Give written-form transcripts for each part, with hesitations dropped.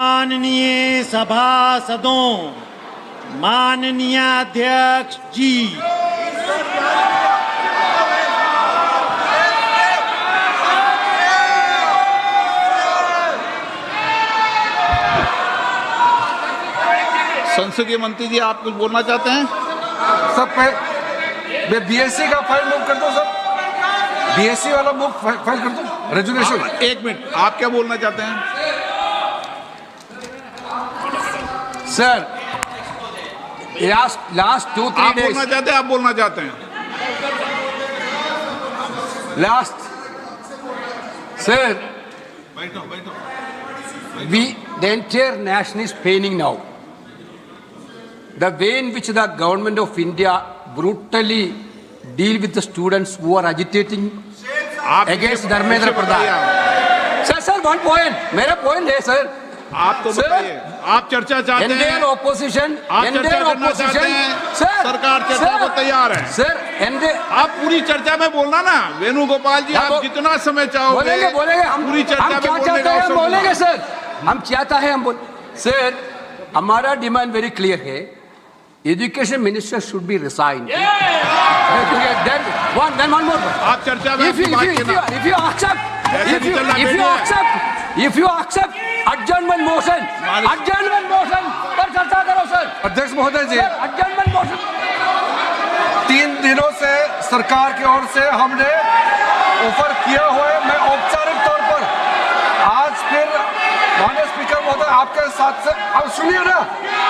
माननीय सभासदों, माननीय अध्यक्ष जी, संसदीय मंत्री जी, आप कुछ बोलना चाहते हैं? सब मैं बीएससी का फाइल मूव कर दो सर, बीएससी वाला मूव फाइल कर दो रेजुलेशन। एक मिनट, आप क्या बोलना चाहते हैं? सर लास्ट 2-3 आप days बोलना चाहते हैं? आप बोलना चाहते हैं? last sir the entire nation is paining now. The way in which the government of India brutally deal with the students who are agitating against Dharmendra Pradhan. Sir, one point. मेरा point है sir. आप तो बताइए, आप चर्चा चाहते हैं? Indian opposition, आप चर्चा करना चाहते हैं? सरकार चर्चा को तैयार है। सर, आप पूरी चर्चा में बोलना ना, वेणुगोपाल जी, आप जितना समय चाहोगे बोलेंगे हम पूरी चर्चा में बोलने का अवसर बोलेंगे सर, हम चाहता है हम बोल। सर, हमारा डिमांड वेरी क्लियर है, education minister should be resign. Then one more. आप चर्चा में if you accept adjournment motion पर चर्चा करो सर। अध्यक्ष महोदय जी, adjournment motion 3 दिनों से सरकार की ओर से हमने ऑफर किया हुआ है। मैं औपचारिक तौर पर आज फिर माननीय स्पीकर महोदय आपके साथ से, अब सुनिए ना,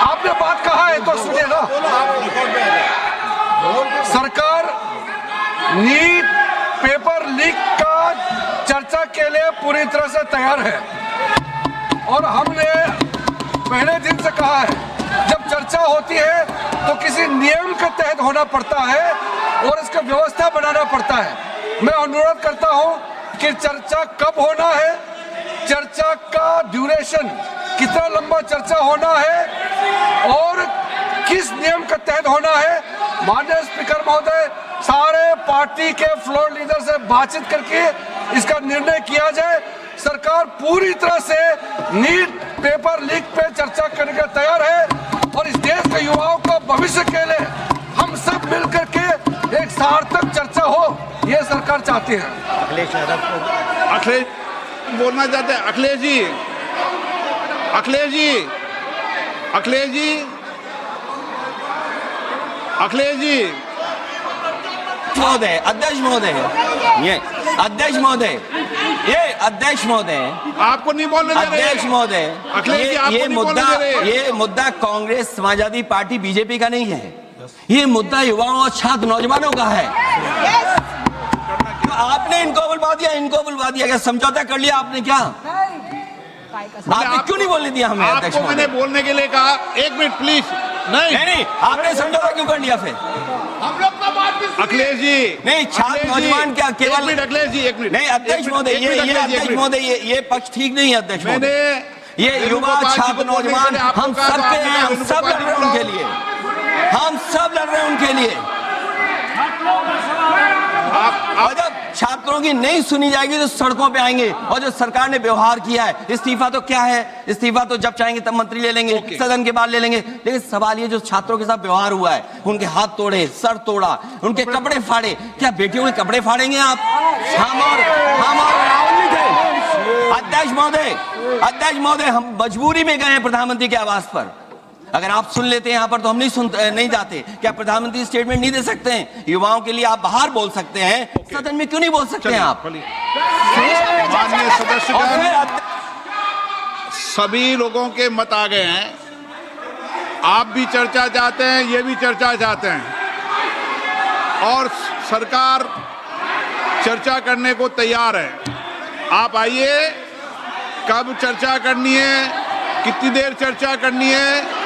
आपने बात कहा है तो सुनिए ना। सरकार नीट पेपर लीक का चर्चा के लिए पूरी तरह से तैयार है और हमने पहले दिन से कहा है, जब चर्चा होती है तो किसी नियम के तहत होना पड़ता है और इसका व्यवस्था बनाना पड़ता है। मैं अनुरोध करता हूं कि चर्चा कब होना है, चर्चा का ड्यूरेशन, कितना लंबा चर्चा होना है और किस नियम के तहत होना है। माननीय स्पीकर महोदय, सारे पार्टी के फ्लोर लीडर से बातचीत करके इसका निर्णय किया जाए। सरकार पूरी तरह से नीट पेपर लीक पे चर्चा करने के तैयार है और इस देश के युवाओं का भविष्य के लिए हम सब मिलकर के एक सार्थक चर्चा हो, ये सरकार चाहती है। अखिलेश बोलना चाहते हैं? अखिलेश जी, अखिलेश जी, अखिलेश जी, अखिलेश जी, महोदय, अध्यक्ष महोदय, ये अध्यक्ष महोदय, ये अध्यक्ष महोदय, आपको नहीं बोलने दे रहे। अध्यक्ष महोदय, अखिलेश जी, आपको नहीं बोलने दे रहे। ये मुद्दा कांग्रेस समाजवादी पार्टी बीजेपी का नहीं है, ये मुद्दा युवाओं और छात्र नौजवानों का है। तो आपने इनको बुलवा दिया, क्या समझौता कर लिया आपने? क्या आपने क्यों नहीं बोलने दिया हमें? अध्यक्ष आपको मैंने बोलने के लिए कहा, एक मिनट प्लीज। नहीं, आपने समझौता क्यों कर लिया फिर? हम लोग का बात भी अखिलेश जी, नहीं, छात्र नौजवान क्या केवल? अखिलेश जी, एक मिनट। नहीं अध्यक्ष महोदय, ये अध्यक्ष महोदय, ये पक्ष ठीक नहीं है अध्यक्ष महोदय। ये युवा छात्र नौजवान हम सब पे हैं, हम सब लड़ रहे हैं उनके लिए, हम सब लड़ रहे हैं उनके लिए। और जब छात्रों की नहीं सुनी जाएगी तो सड़कों पे आएंगे। और जो सरकार ने व्यवहार किया है, इस्तीफा तो क्या है, इस्तीफा तो जब चाहेंगे तब मंत्री ले लेंगे, सदन के बाद ले लेंगे। लेकिन सवाल ये, जो छात्रों के साथ व्यवहार हुआ है, उनके हाथ तोड़े, सर तोड़ा, उनके कपड़े फाड़े, क्या बेटियों के कपड़े फाड़ेंगे आप? हम और राहुल नहीं थे। अध्यक्ष महोदय, हम मजबूरी में गए हैं प्रधानमंत्री के आवास पर। अगर आप सुन लेते हैं यहाँ पर तो हम नहीं जाते। क्या प्रधानमंत्री स्टेटमेंट नहीं दे सकते हैं? युवाओं के लिए आप बाहर बोल सकते हैं, सदन में क्यों नहीं बोल सकते हैं आप? माननीय सदस्यगण, सभी लोगों के मत आ गए हैं। आप भी चर्चा चाहते हैं, ये भी चर्चा चाहते हैं और सरकार चर्चा करने को तैयार है। आप आइए, कब चर्चा करनी है, कितनी देर चर्चा करनी है,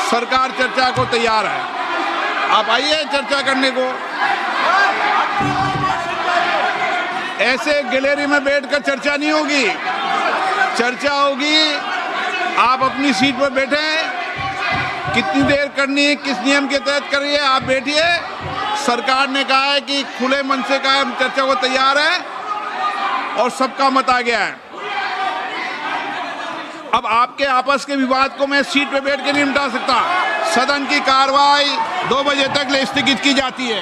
सरकार चर्चा को तैयार है। आप आइए चर्चा करने को। ऐसे गैलरी में बैठकर चर्चा नहीं होगी, चर्चा होगी। आप अपनी सीट पर बैठे, कितनी देर करनी है, किस नियम के तहत करिए, आप बैठिए। सरकार ने कहा है कि खुले मन से कहा है, हम चर्चा को तैयार है और सबका मत आ गया है। अब आपके आपस के विवाद को मैं सीट पे बैठ के नहीं मिटा सकता। सदन की कार्रवाई 2 बजे तक स्थगित की जाती है।